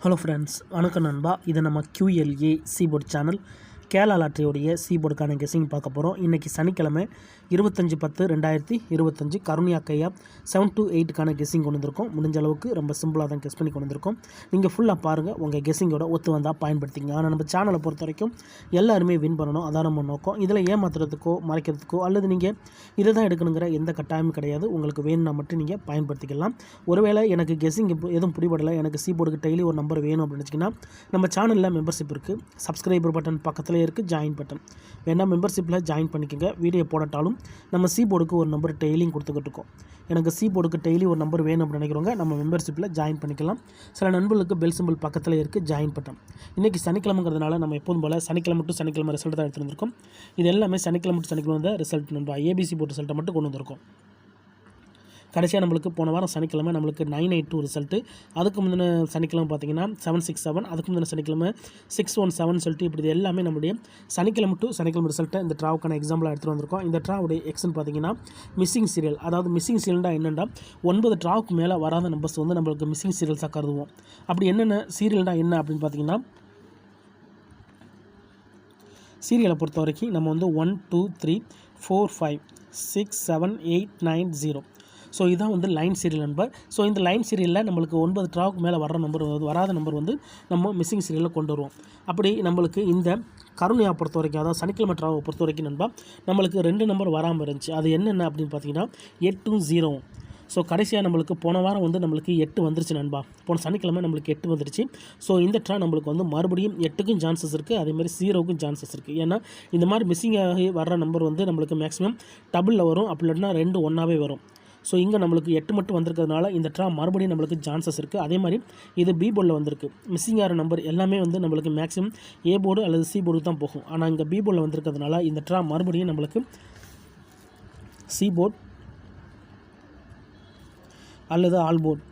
Hello friends, வணக்கம் நண்பா. இது நம்ம QLA சீபோர்ட் சேனல். கேரளா லாட்டரியோடைய சீபோர்டுக்கான கெஸிங் பார்க்க போகிறோம். இன்றைக்கி சனிக்கிழமை 25/10/2025 கருணியா கையா 7 to 8க்கான கெஸிங் கொண்டு வந்திருக்கோம். முடிஞ்ச அளவுக்கு ரொம்ப சிம்பிளாக தான் கெஸ் பண்ணி கொண்டு வந்திருக்கோம். நீங்கள் ஃபுல்லாக பாருங்கள், உங்கள் கெஸிங்கோட ஒத்து வந்தால் பயன்படுத்திங்க. ஆனால் நம்ம சேனலை பொறுத்த வரைக்கும் எல்லாருமே வின் பண்ணணும், அதான் நம்ம நோக்கம். இதில் ஏமாத்துறதுக்கோ மறைக்கிறதுக்கோ அல்லது நீங்கள் இதை தான் எடுக்கணுங்கிற எந்த கட்டாயமும் கிடையாது. உங்களுக்கு வேணும்னா மட்டும் நீங்கள் பயன்படுத்திக்கலாம். ஒருவேளை எனக்கு கெஸிங் எதுவும் பிடிபடலை, எனக்கு சீபோர்டுக்கு டெய்லி ஒரு நம்பர் வேணும் அப்படின்னு வச்சிங்கன்னா நம்ம சேனலில் மெம்பர்ஷிப் இருக்குது. சப்ஸ்கிரைபர் பட்டன் பக்கத்தில் இருக்குது, ஜாயின் பட்டன் வேணால் மெம்பர்ஷிப்பில் ஜாயின் பண்ணிக்கோங்க. வீடியோ போடட்டாலும் நம்ம சீபோர்டுக்கு ஒரு நம்பர் டெய்லியும் கொடுத்துக்கிட்டு இருக்கோம். எனக்கு சீபோர்டுக்கு டெய்லி ஒரு நம்பர் வேணும் அப்படின்னு நினைக்கிறவங்க நம்ம மெம்பர்ஷிப்பில் ஜாயின் பண்ணிக்கலாம். சில நண்பர்களுக்கு பெல் சிம்பிள் பக்கத்தில் இருக்குது, ஜாயின் பட்டன். இன்றைக்கி சனிக்கிழமைங்கிறதுனால நம்ம எப்போதும் போல் சனிக்கிழமை டு சனிக்கிழமை ரிசல்ட் தான் எடுத்து வந்திருக்கோம். இது எல்லாமே சனிக்கிழமை டு சனிக்கிழமை தான் ரிசல்ட். நம்ம ABC போர்ட் ரிசல்ட்டை மட்டும் கொண்டு வந்திருக்கோம். கடைசியாக நம்மளுக்கு போன வாரம் சனிக்கிழமை நம்மளுக்கு 982 ரிசல்ட்டு. அதுக்கு முந்தின சனிக்கிழமை பார்த்தீங்கன்னா 767, அதுக்கு முந்தின சனிக்கிழமை 617 சொல்லிட்டு இப்படி எல்லாமே நம்மளுடைய சனிக்கிழமை டு சனிக்கிழமை ரிசல்ட்டை இந்த ட்ராவுக்கான எக்ஸாம்பிளாக எடுத்துகிட்டு வந்திருக்கோம். இந்த ட்ராவுடைய எக்ஸ்ன்னு பார்த்தீங்கன்னா மிஸ்ஸிங் சீரியல். அதாவது மிஸ்ஸிங் சீரியல்னா என்னென்னா 9 ட்ராவுக்கு மேலே வராத நம்பர்ஸ் வந்து நம்மளுக்கு மிஸ்ஸிங் சீரியல்ஸாக கருதுவோம். அப்படி என்னென்ன சீரியல்னா என்ன அப்படின்னு பார்த்தீங்கன்னா, சீரியலை பொறுத்த வரைக்கும் நம்ம வந்து 1 2 3 4 5 6 7 8 9 0. ஸோ இதான் வந்து லைன் சீரியல் நம்பர். ஸோ இந்த லைன் சீரியலில் நம்மளுக்கு 9 ட்ராவுக்கு மேலே வராத நம்பர் வந்து நம்ம மிஸ்ஸிங் சீரியலில் கொண்டு வருவோம். அப்படி நம்மளுக்கு இந்த கருணையா பொறுத்த வரைக்கும், அதாவது சனிக்கிழமை ட்ராவை பொறுத்த வரைக்கும் நண்பா, நம்மளுக்கு 2 நம்பர் வராமல் இருந்துச்சு. அது என்னென்ன அப்படின்னு பார்த்தீங்கன்னா 8 0. ஸோ கடைசியாக நம்மளுக்கு போன வாரம் வந்து நம்மளுக்கு 8 வந்துருச்சு நண்பா. போன சனிக்கிழமை நம்மளுக்கு 8 வந்துருச்சு. ஸோ இந்த ட்ரா நம்மளுக்கு வந்து மறுபடியும் 8க்கும் சான்சஸ் இருக்குது, அதேமாதிரி 0க்கும் சான்சஸ் இருக்குது. ஏன்னா இந்த மாதிரி மிஸ்ஸிங் ஆகி வர்ற நம்பர் வந்து நம்மளுக்கு மேக்ஸிமம் டபுளில் வரும், அப்படி இல்லைன்னா 2 ஒன்றாவே வரும். ஸோ இங்கே நம்மளுக்கு 8 மட்டும் வந்திருக்கிறதுனால இந்த ட்ரா மறுபடியும் நம்மளுக்கு சான்சஸ் இருக்குது. அதே மாதிரி இது B போர்டில் வந்திருக்கு. மிஸ்ஸிங் ஆகிற நம்பர் எல்லாமே வந்து நம்மளுக்கு மேக்ஸிமம் A போர்டு அல்லது C போர்டு தான் போகும். ஆனால் இங்கே B போர்டில் வந்திருக்கிறதுனால இந்த ட்ரா மறுபடியும் நம்மளுக்கு C போர்டு அல்லது ஆல் போர்டு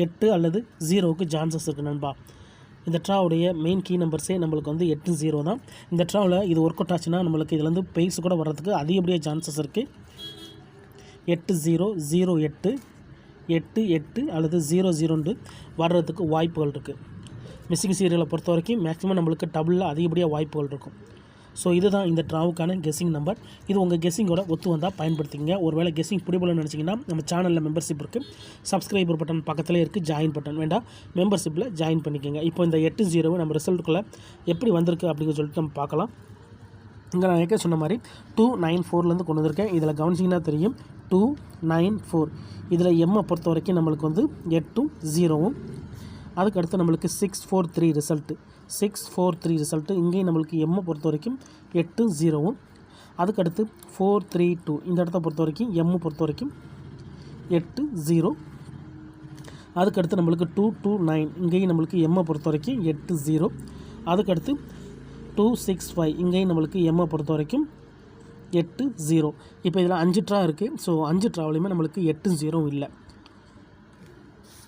8 அல்லது 0க்கு சான்சஸ் இருக்குது நண்பா. இந்த ட்ராவுடைய மெயின் கீ நம்பர்ஸே நம்மளுக்கு வந்து 8 0 தான். இந்த ட்ராவில் இது ஒர்க் அவுட் ஆச்சுன்னா நம்மளுக்கு இதுலேருந்து பெய்ஸ் கூட வர்றதுக்கு அதிகப்படியாக சான்சஸ் இருக்குது. 8 0 0 8 8 8 அல்லது 0 0 வர்றதுக்கு வாய்ப்புகள் இருக்குது. மிஸ்ஸிங் சீரியலை பொறுத்த வரைக்கும் மேக்ஸிமம் நம்மளுக்கு டபுளில் அதிகப்படியாக வாய்ப்புகள் இருக்கும். ஸோ இதுதான் இந்த ட்ராவுக்கான கெஸ்ஸிங் நம்பர். இது உங்கள் கெஸ்ஸிங்கோட ஒத்து வந்தால் பயன்படுத்திங்க. ஒருவேளை கெஸ்ஸிங் பிடிபடணும்னு நினச்சிங்கன்னா நம்ம சேனலில் மெம்பர்ஷிப் இருக்குது. சப்ஸ்கிரைபர் பட்டன் பக்கத்தில் இருக்குது, ஜாயின் பட்டன் வேண்டாம் மெம்பர்ஷிப்பில் ஜாயின் பண்ணிக்கோங்க. இப்போ இந்த 8 0 நம்ம ரிசல்ட்டுக்குள்ளே எப்படி வந்திருக்கு அப்படின்னு சொல்லிட்டு நம்ம பார்க்கலாம். இங்கே நான் ஏற்கனவே சொன்ன மாதிரி 294லேருந்து கொண்டு வந்திருக்கேன். இதில் கவனிச்சிங்கன்னா தெரியும் 294. இதில் எம்மை பொறுத்த வரைக்கும் நம்மளுக்கு வந்து 8 0. அதுக்கடுத்து நம்மளுக்கு 643 ரிசல்ட்டு. 643 ரிசல்ட்டு. இங்கேயும் நம்மளுக்கு எம்மை பொறுத்த வரைக்கும் 8 0. அதுக்கடுத்து 432 இந்த இடத்த பொறுத்த வரைக்கும் எம்மை பொறுத்த வரைக்கும் 8 0. அதுக்கடுத்து நம்மளுக்கு 229 இங்கேயும் நம்மளுக்கு எம்மை பொறுத்த வரைக்கும் 8 0. அதுக்கடுத்து 265 இங்கேயும் நம்மளுக்கு எம்மை பொறுத்த வரைக்கும் 8 0. இப்போ இதில் 5 ட்ரா இருக்குது. ஸோ 5 ட்ராவிலையுமே நம்மளுக்கு 8 0 இல்லை.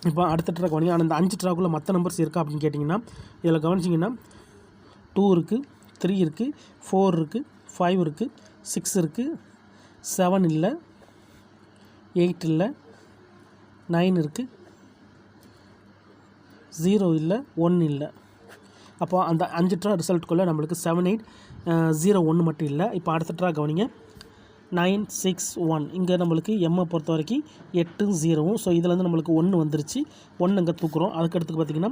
இப்போ அடுத்த ட்ரா கவனிங்க. ஆனால் இந்த 5 ட்ராக்குள்ளே மற்ற நம்பர்ஸ் இருக்கா அப்படின்னு கேட்டிங்கன்னா, இதில் கவனிச்சிங்கன்னா 2 இருக்குது, 3 இருக்குது, 4 இருக்குது, 5 இருக்குது, 6 இருக்குது, 7 இல்லை, 8 இல்லை, 9 இருக்குது, 0 இல்லை, 1 இல்லை. அப்போ அந்த 5 ட்ரா ரிசல்ட்டுக்குள்ளே நம்மளுக்கு 7 8 0 1 மட்டும் இல்லை. இப்போ அடுத்த ட்ரா கவனிங்க. 9 6 1 இங்கே நம்மளுக்கு எம்மை பொறுத்த வரைக்கும் 8 0. ஸோ இதில் வந்து நம்மளுக்கு 1 வந்துருச்சு, 1 இங்கே தூக்குறோம். அதுக்கடுத்து பார்த்திங்கன்னா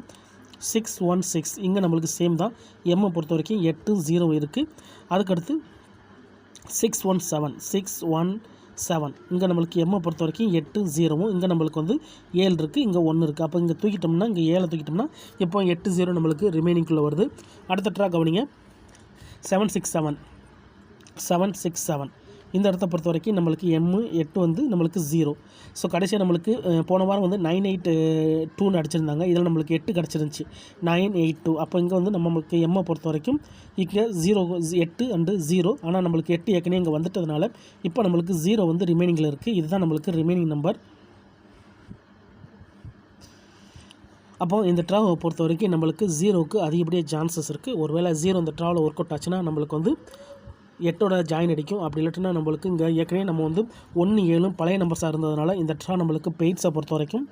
616 இங்கே நம்மளுக்கு சேம் தான். எம்மை பொறுத்த வரைக்கும் 8 0 இருக்குது. அதுக்கடுத்து 617 இங்கே நம்மளுக்கு எம்மை பொறுத்த வரைக்கும் 8 0. இங்கே நம்மளுக்கு வந்து 7 இருக்குது, இங்கே 1 இருக்குது. அப்போ இங்கே தூக்கிட்டோம்னா, இங்கே 7 தூக்கிட்டோம்னா இப்போ 8 0 நம்மளுக்கு ரிமைனிங்குள்ளே வருது. அடுத்த ட்ரா கவனிங்க. 767 இந்த இடத்த பொறுத்த வரைக்கும் நம்மளுக்கு 8 வந்து நம்மளுக்கு 0. ஸோ கடைசியாக நம்மளுக்கு போன வாரம் வந்து 982 அடிச்சிருந்தாங்க. இதில் நம்மளுக்கு 8 கிடச்சிருந்துச்சி, 982. அப்போ இங்கே வந்து நம்மளுக்கு எம்மை பொறுத்த வரைக்கும் இங்கே 0 8 அண்டு 0. ஆனால் நம்மளுக்கு 8 ஏற்கனவே இங்கே வந்துட்டதுனால இப்போ நம்மளுக்கு 0 வந்து ரிமைனிங்கில் இருக்குது. இதுதான் நம்மளுக்கு ரிமைனிங் நம்பர். அப்போது இந்த ட்ராவை பொறுத்த வரைக்கும் நம்மளுக்கு 0க்கு அதிகப்படியாக சான்சஸ் இருக்குது. ஒருவேளை 0 இந்த ட்ராவில் ஒர்க் அவுட் ஆச்சுன்னா நம்மளுக்கு வந்து 8ஓட ஜாயின் அடிக்கும். அப்படி இல்லாட்டினா நம்மளுக்கு இங்கே ஏற்கனவே நம்ம வந்து 1 7 பழைய நம்பர்ஸாக இருந்ததுனால இந்த ட்ரா நம்மளுக்கு பெய்ட்ஸை பொறுத்த வரைக்கும்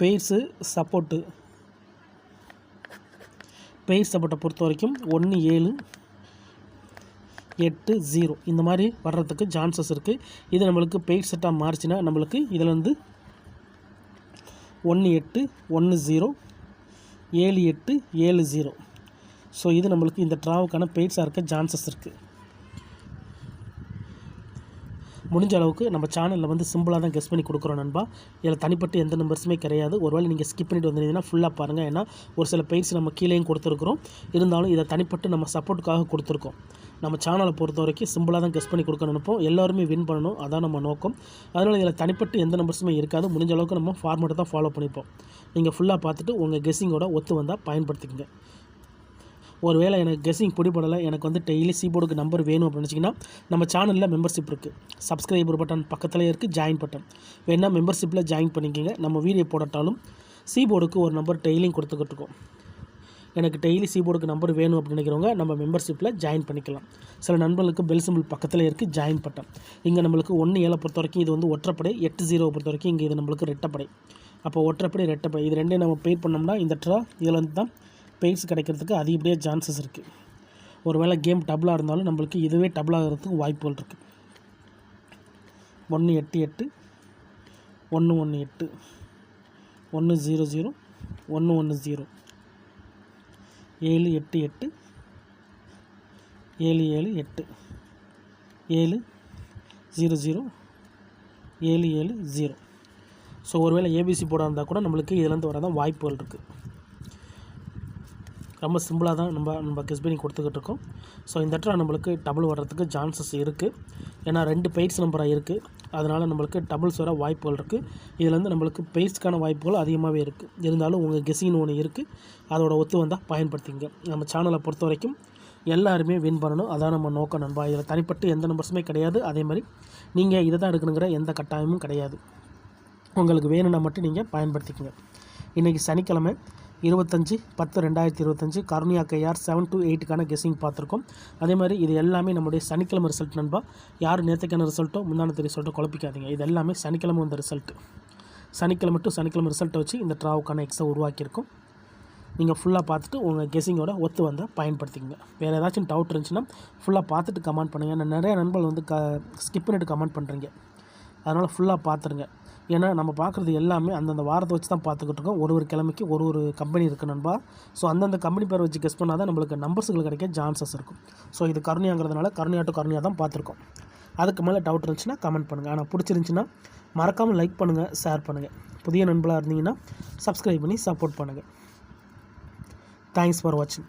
பெய்ட்ஸு சப்போர்ட்டு பெய்ட் சப்போர்ட்டை பொறுத்த வரைக்கும் 1 7 8 0 இந்த மாதிரி வர்றதுக்கு சான்சஸ் இருக்குது. இது நம்மளுக்கு பெய்ட் செட்டாக மாறிச்சுன்னா நம்மளுக்கு இதில் வந்து 1 8 1 0 7 8 7 0. ஸோ இது நம்மளுக்கு இந்த ட்ராவுக்கான பெய்ட்ஸாக இருக்க சான்சஸ் இருக்குது. முடிஞ்ச அளவுக்கு நம்ம சேனலில் வந்து சிம்பிளாக தான் கெஸ் பண்ணி கொடுக்குறோம் நண்பா. இதில் தனிப்பட்டு எந்த நம்பர்ஸுமே கிடையாது. ஒருவேளை நீங்கள் ஸ்கிப் பண்ணிட்டு வந்தீங்கன்னா ஃபுல்லாக பாருங்கள். ஏன்னா ஒரு சில பெய்ட்ஸ் நம்ம கீழேயும் கொடுத்துருக்குறோம். இருந்தாலும் இதை தனிப்பட்டு நம்ம சப்போர்ட்டுக்காக கொடுத்துருக்கோம். நம்ம சேனலை பொறுத்த வரைக்கும் சிம்பிளாக தான் கெஸ் பண்ணி கொடுக்க நினைப்போம். எல்லாருமே வின் பண்ணணும், அதான் நம்ம நோக்கம். அதனால் இதில் தனிப்பட்டு எந்த நம்பர்ஸுமே இருக்காது. முடிஞ்ச அளவுக்கு நம்ம ஃபார்மேட்டை தான் ஃபாலோ பண்ணிப்போம். நீங்கள் ஃபுல்லாக பார்த்துட்டு உங்கள் கெஸ்ஸிங்கோட ஒத்து வந்தால் பயன்படுத்திக்கங்க. ஒருவேளை எனக்கு கெஸ்ஸிங் பிடிபடலை, எனக்கு வந்து டெய்லி சீபோர்டுக்கு நம்பர் வேணும் அப்படின்னு நினச்சிங்கன்னா நம்ம சேனலில் மெம்பர்ஷிப் இருக்குது. சப்ஸ்கிரைபர் பட்டன் பக்கத்தில் இருக்குது, ஜாயின் பட்டன். வேணால் மெம்பர்ஷிப்பில் ஜாயின் பண்ணிக்கோங்க. நம்ம வீடியோ போடட்டாலும் சீபோர்டுக்கு ஒரு நம்பர் டெய்லியும் கொடுத்துக்கிட்டு இருக்கோம். எனக்கு டெய்லி சீபோர்டுக்கு நம்பர் வேணும் அப்படின்னு நினைக்கிறவங்க நம்ம மெம்பர்ஷிப்பில் ஜாயின் பண்ணிக்கலாம். சில நண்பர்களுக்கு பெல் சிம்பிள் பக்கத்தில் இருக்குது, ஜாயின் பட்டன். இங்கே நம்மளுக்கு 1 7 பொறுத்த வரைக்கும் இது வந்து ஒற்றைப்படை, 8 0 பொறுத்த வரைக்கும் இங்கே இது நம்மளுக்கு ரெட்டப்படை. அப்போ ஒற்றைப்படை ரெட்டப்படை இது ரெண்டையும் நம்ம பெய்ட் பண்ணோம்னா இந்த ட்ரா இதில் வந்து தான் பெய்ட்ஸ் கிடைக்கிறதுக்கு அதிகப்படியாக சான்சஸ் இருக்குது. ஒரு வேளை கேம் டபுளாக இருந்தாலும் நம்மளுக்கு இதுவே டபுள் ஆகிறதுக்கு வாய்ப்புகள் இருக்குது. 1 8 8 1 1 8 1 0 0 1 1 0 7 8 8 7 7 8 7 0 0 7 7 0. ஸோ ஒருவேளை ஏபிசி போர்டாக இருந்தால் கூட நம்மளுக்கு இதுலேருந்து வரதான் வாய்ப்புகள் இருக்குது. ரொம்ப சிம்பிளாக தான் நம்ம கெஸ் பண்ணி கொடுத்துக்கிட்டு இருக்கோம். ஸோ இந்த இடத்துல நம்மளுக்கு டபுள் வர்றதுக்கு சான்சஸ் இருக்குது. ஏன்னா 2 பெய்ட்ஸ் நம்பராக இருக்குது. அதனால் நம்மளுக்கு டபுள்ஸ் வர வாய்ப்புகள் இருக்குது. இதில் வந்து நம்மளுக்கு பெய்ட்ஸ்க்கான வாய்ப்புகள் அதிகமாகவே இருக்குது. இருந்தாலும் உங்கள் கெஸ்ஸிங்னு ஒன்று இருக்குது, அதோட ஒத்து வந்தால் பயன்படுத்திங்க. நம்ம சேனலை பொறுத்த வரைக்கும் எல்லாருமே வின் பண்ணணும், அதான் நம்ம நோக்கம் நண்பா. இதில் தனிப்பட்டு எந்த நம்பர்ஸுமே கிடையாது. அதே மாதிரி நீங்கள் இதை தான் எடுக்கணுங்கிற எந்த கட்டாயமும் கிடையாது. உங்களுக்கு வேணும்னா மட்டும் நீங்கள் பயன்படுத்திக்கங்க. இன்றைக்கி சனிக்கிழமை 25/10/2025 கருணியா KR 7 to 8க்கான கெஸ்ஸிங் பார்த்துருக்கோம். அதே மாதிரி இது எல்லாமே நம்முடைய சனிக்கிழமை ரிசல்ட் நண்பா. யார் நேற்றுக்கான ரிசல்ட்டோ முந்தானத்து ரிசல்ட்டோ குழப்பிக்காதீங்க. இது எல்லாமே சனிக்கிழமை வந்த ரிசல்ட். சனிக்கிழமை டு சனிக்கிழமை ரிசல்ட்டை வச்சு இந்த ட்ராவுக்கான எக்ஸை உருவாக்கியிருக்கோம். நீங்கள் ஃபுல்லாக பார்த்துட்டு உங்கள் கெஸ்ஸிங்கோட ஒத்து வந்தால் பயன்படுத்திக்கங்க. வேறு ஏதாச்சும் டவுட் இருந்துச்சுன்னா ஃபுல்லாக பார்த்துட்டு கமெண்ட் பண்ணுங்கள். நான் நிறைய நண்பர்கள் வந்து ஸ்கிப் பண்ணிட்டு கமெண்ட் பண்ணுறீங்க. அதனால் ஃபுல்லாக பார்த்துருங்க. ஏன்னா நம்ம பார்க்குறது எல்லாமே அந்தந்த வாரத்தை வச்சு தான் பார்த்துக்கிட்டு இருக்கோம். ஒரு கிழமைக்கு ஒரு கம்பெனி இருக்குது நண்பா. ஸோ அந்தந்த கம்பெனி பேர் வச்சு கெஸ் பண்ணால் தான் நம்மளுக்கு நம்பர்ஸுகள் கிடைக்க சான்சஸ் இருக்கும். ஸோ இது கருணியாங்கிறதுனால கருணியா டு கருணியா தான் பார்த்துருக்கோம். அதுக்கு மேலே டவுட் இருந்துச்சுன்னா கமெண்ட் பண்ணுங்கள். ஆனால் பிடிச்சிருந்துச்சின்னா மறக்காமல் லைக் பண்ணுங்கள், ஷேர் பண்ணுங்கள். புதிய நண்பர்களாக இருந்தீங்கன்னா சப்ஸ்கிரைப் பண்ணி சப்போர்ட் பண்ணுங்கள். தேங்க்ஸ் ஃபார் வாட்சிங்.